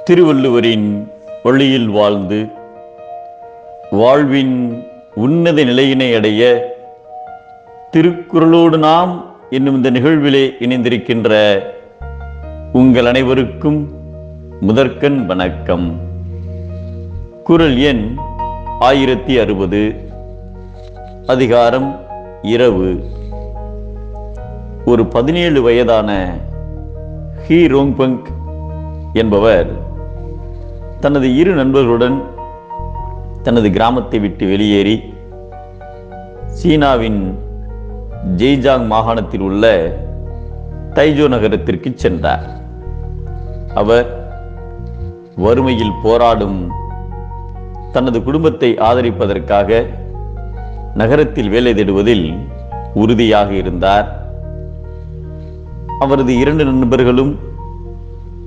திருவள்ளுவரின் வழியில் வாழ்ந்து வாழ்வின் உன்னத நிலையினை அடைய திருக்குறளோடு நாம் என்னும் இந்த நிகழ்விலே இணைந்திருக்கின்ற உங்கள் அனைவருக்கும் முதற்கண் வணக்கம். குறள் எண் 1060, அதிகாரம் இரவு. ஒரு 17 வயதான ஹி ரோங்பங் என்பவர் தனது 2 நண்பர்களுடன் தனது கிராமத்தை விட்டு வெளியேறி சீனாவின் ஜெய்ஜாங் மாகாணத்தில் உள்ள தைஜோ நகரத்திற்கு சென்றார். அவர் வறுமையில் போராடும் தனது குடும்பத்தை ஆதரிப்பதற்காக நகரத்தில் வேலை தேடுவதில் உறுதியாக இருந்தார். அவரது 2 நண்பர்களும்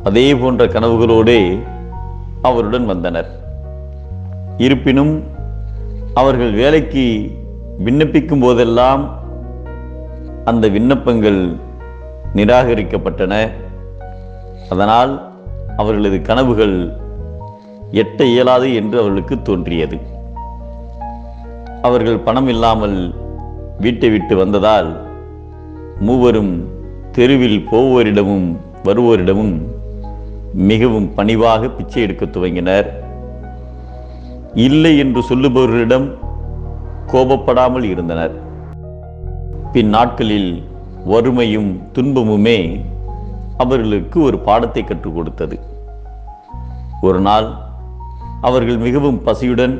அதே போன்ற கனவுகளோடு அவருடன் வந்தனர். இருப்பினும் அவர்கள் வேலைக்கு விண்ணப்பிக்கும் போதெல்லாம் அந்த விண்ணப்பங்கள் நிராகரிக்கப்பட்டன. அதனால் அவர்களது கனவுகள் எட்ட இயலாது என்று அவர்களுக்கு தோன்றியது. அவர்கள் பணம் இல்லாமல் வீட்டை விட்டு வந்ததால் மூவரும் தெருவில் போவோரிடமும் வருவோரிடமும் மிகவும் பணிவாக பிச்சை எடுக்க துவங்கினர். இல்லை என்று சொல்லுபவர்களிடம் கோபப்படாமல் இருந்தனர். பின் நாட்களில் வறுமையும் துன்பமுமே அவர்களுக்கு ஒரு பாடத்தை கற்றுக் கொடுத்தது. ஒரு நாள் அவர்கள் மிகவும் பசியுடன்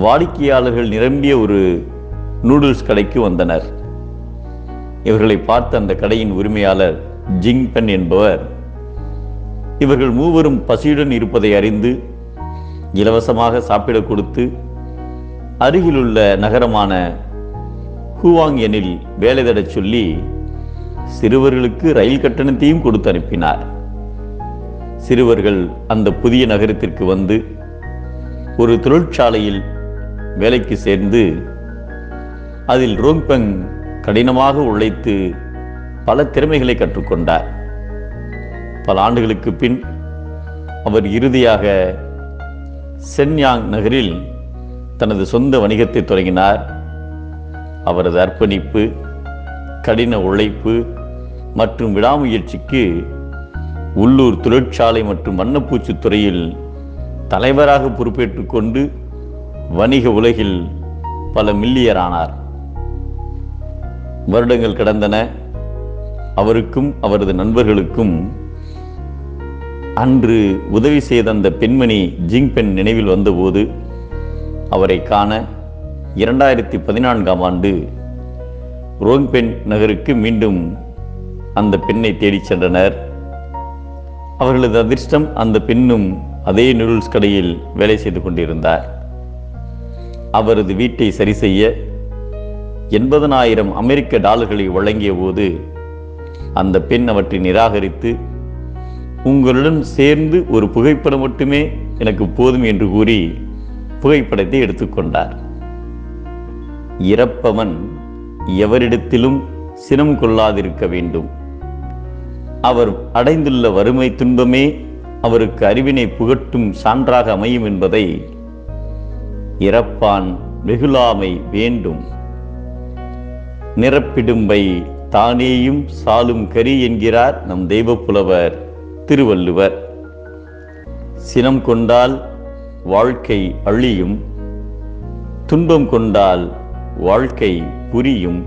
வாடிக்கையாளர்கள் நிரம்பிய ஒரு நூடுல்ஸ் கடைக்கு வந்தனர். இவர்களை பார்த்த அந்த கடையின் உரிமையாளர் ஜிங் பென் என்பவர் இவர்கள் மூவரும் பசியுடன் இருப்பதை அறிந்து இலவசமாக சாப்பிட கொடுத்து அருகிலுள்ள நகரமான ஹுவாங்யனில் வேலை தேடச் சொல்லி சிறுவர்களுக்கு ரயில் கட்டணத்தையும் கொடுத்து அனுப்பினார். சிறுவர்கள் அந்த புதிய நகரத்திற்கு வந்து ஒரு தொழிற்சாலையில் வேலைக்கு சேர்ந்து அதில் ரோங்பங் கடினமாக உழைத்து பல திறமைகளை கற்றுக்கொண்டார். பல ஆண்டுகளுக்கு பின் அவர் இறுதியாக சென்யாங் நகரில் தனது சொந்த வணிகத்தை தொடங்கினார். அவரது அர்ப்பணிப்பு, கடின உழைப்பு மற்றும் விடாமுயற்சிக்கு உள்ளூர் தொழிற்சாலை மற்றும் வண்ணப்பூச்சு துறையில் தலைவராக பொறுப்பேற்றுக் கொண்டு வணிக உலகில் பல மில்லியரானார். வருடங்கள் கடந்தன. அவருக்கும் அவரது நண்பர்களுக்கும் அன்று உதவி செய்த அந்த பெண்மணி ஜிங் பென் நினைவில் வந்தபோது அவரை காண 2014ஆம் ஆண்டு ரோங்பென் நகருக்கு மீண்டும் அந்த பெண்ணை தேடிச் சென்றனர். அவர்களது அதிர்ஷ்டம், அந்த பெண்ணும் அதே நூடுல்ஸ் கடையில் வேலை செய்து கொண்டிருந்தார். அவரது வீட்டை சரி செய்ய 80,000 அமெரிக்க டாலர்களை வழங்கிய போது அந்த பெண் அவற்றை நிராகரித்து, உங்களுடன் சேர்ந்து ஒரு புகைப்படம் மட்டுமே எனக்கு போதும் என்று கூறி புகைப்படத்தை எடுத்துக்கொண்டார். இறப்பவன் எவரிடத்திலும் சினம் கொள்ளாதிருக்க வேண்டும். அவர் அடைந்துள்ள வறுமை துன்பமே அவருக்கு அறிவினை புகட்டும் சான்றாக அமையும் என்பதை இறப்பான் வெகுளாமை வேண்டும். நிரப்பிடும்பை தானேயும் சாலும் கரி என்கிறார் நம் தெய்வ புலவர் திருவள்ளுவர். சினம் கொண்டால் வாழ்க்கை அழியும், துன்பம் கொண்டால் வாழ்க்கை புரியும்.